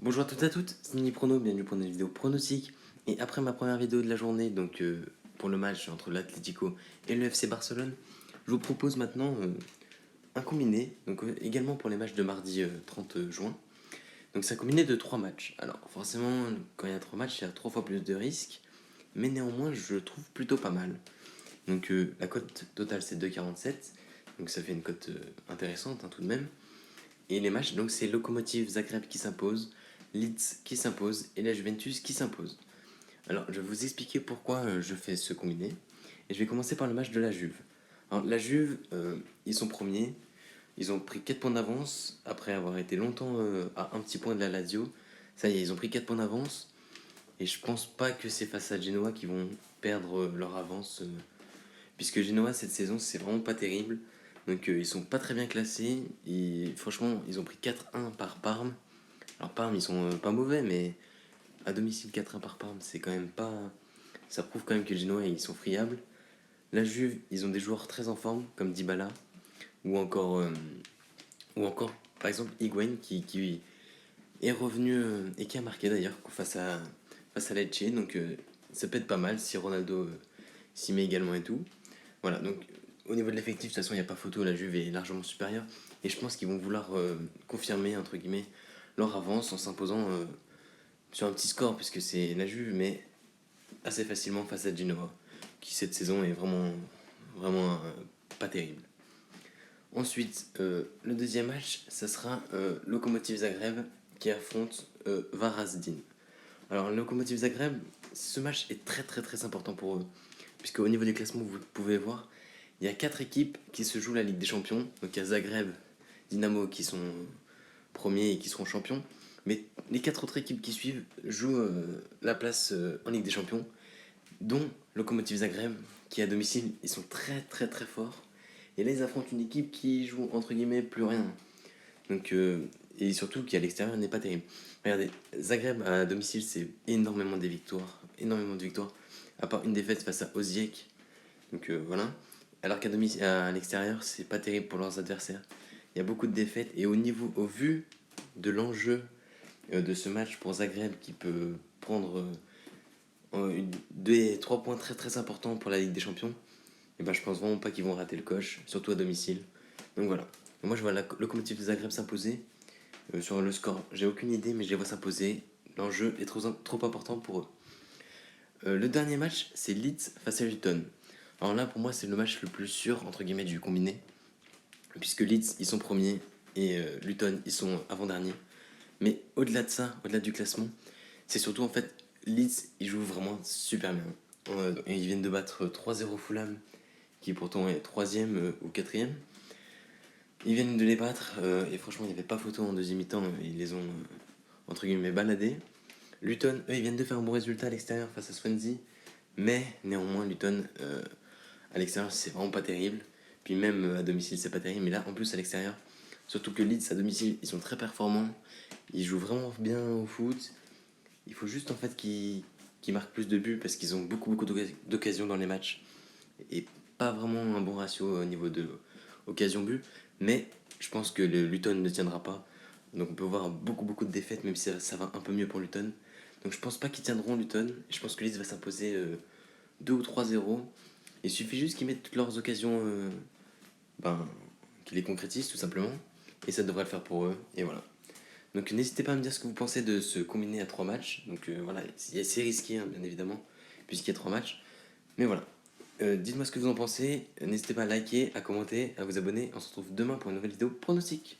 Bonjour à toutes et à toutes, c'est Mini Prono, bienvenue pour une vidéo pronostic. Et après ma première vidéo de la journée, donc pour le match entre l'Atlético et le FC Barcelone, je vous propose maintenant un combiné, donc également pour les matchs de mardi 30 juin. Donc c'est un combiné de 3 matchs. Alors forcément, quand il y a 3 matchs, il y a 3 fois plus de risques, mais néanmoins je le trouve plutôt pas mal. Donc la cote totale c'est 2,47, donc ça fait une cote intéressante tout de même. Et les matchs, donc c'est Lokomotiv Zagreb qui s'impose, Leeds qui s'impose et la Juventus qui s'impose. Alors je vais vous expliquer pourquoi je fais ce combiné. Et je vais commencer par le match de la Juve. Alors la Juve, ils sont premiers, ils ont pris 4 points d'avance après avoir été longtemps à un petit point de la Lazio. Ça y est, ils ont pris 4 points d'avance. Et je pense pas que c'est face à Genoa qu'ils vont perdre leur avance. Puisque Genoa cette saison c'est vraiment pas terrible. Donc ils sont pas très bien classés. Et franchement, ils ont pris 4-1 par Parme. Alors Parme, ils sont pas mauvais, mais à domicile 4-1 par Parme, c'est quand même pas. Ça prouve quand même que les Genoa ils sont friables. La Juve, ils ont des joueurs très en forme, comme Dybala, ou encore, par exemple, Higuain, qui est revenu et qui a marqué d'ailleurs face à Lecce. Donc ça peut être pas mal si Ronaldo s'y met également et tout. Voilà, donc au niveau de l'effectif, de toute façon, il n'y a pas photo, la Juve est largement supérieure. Et je pense qu'ils vont vouloir confirmer, entre guillemets, leur avance en s'imposant sur un petit score, puisque c'est la Juve, mais assez facilement face à Genoa, qui cette saison est vraiment pas terrible. Ensuite, le deuxième match, ça sera Lokomotiv Zagreb qui affronte Varazdin. Alors, Lokomotiv Zagreb, ce match est très très très important pour eux, puisque au niveau du classement, vous pouvez voir, il y a 4 équipes qui se jouent la Ligue des Champions. Donc il y a Zagreb, Dynamo qui sont premiers et qui seront champions. Mais les 4 autres équipes qui suivent jouent la place en Ligue des Champions, dont Lokomotiv Zagreb, qui à domicile, ils sont très très très forts. Et là, ils affrontent une équipe qui joue entre guillemets plus rien. Donc, et surtout qui à l'extérieur n'est pas terrible. Regardez, Zagreb à domicile, c'est énormément de victoires. Énormément de victoires. À part une défaite face à Osijek. Donc voilà. Alors à l'extérieur, c'est pas terrible pour leurs adversaires. Il y a beaucoup de défaites. Et au vu de l'enjeu de ce match pour Zagreb qui peut prendre des 3 points très très importants pour la Ligue des Champions, et ben je pense vraiment pas qu'ils vont rater le coche, surtout à domicile. Donc voilà. Moi je vois le Lokomotiv de Zagreb s'imposer. Sur le score, j'ai aucune idée, mais je les vois s'imposer. L'enjeu est trop important pour eux. Le dernier match, c'est Leeds face à Luton. Alors là, pour moi, c'est le match le plus sûr, entre guillemets, du combiné. Puisque Leeds, ils sont premiers et Luton, ils sont avant-derniers. Mais au-delà de ça, au-delà du classement, c'est surtout en fait, Leeds, ils jouent vraiment super bien. Et ils viennent de battre 3-0 Fulham, qui pourtant est 3ème ou 4ème. Ils viennent de les battre et franchement, il n'y avait pas photo en deuxième mi-temps. Ils les ont, entre guillemets, baladés. Luton, eux, ils viennent de faire un bon résultat à l'extérieur face à Swansea. Mais néanmoins, Luton, à l'extérieur, c'est vraiment pas terrible. Puis même à domicile, c'est pas terrible. Mais là, en plus, à l'extérieur, surtout que Leeds, à domicile, ils sont très performants. Ils jouent vraiment bien au foot. Il faut juste en fait qu'ils marquent plus de buts parce qu'ils ont beaucoup d'occasions dans les matchs. Et pas vraiment un bon ratio au niveau de occasion-but. Mais je pense que le Luton ne tiendra pas. Donc on peut voir beaucoup de défaites, même si ça va un peu mieux pour Luton. Donc je pense pas qu'ils tiendront Luton. Je pense que Leeds va s'imposer 2 ou 3-0. Il suffit juste qu'ils mettent toutes leurs occasions, qu'ils les concrétisent tout simplement. Et ça devrait le faire pour eux. Et voilà. Donc n'hésitez pas à me dire ce que vous pensez de ce combiné à 3 matchs. Donc voilà, c'est risqué bien évidemment, puisqu'il y a 3 matchs. Mais voilà. Dites-moi ce que vous en pensez. N'hésitez pas à liker, à commenter, à vous abonner. On se retrouve demain pour une nouvelle vidéo pronostic.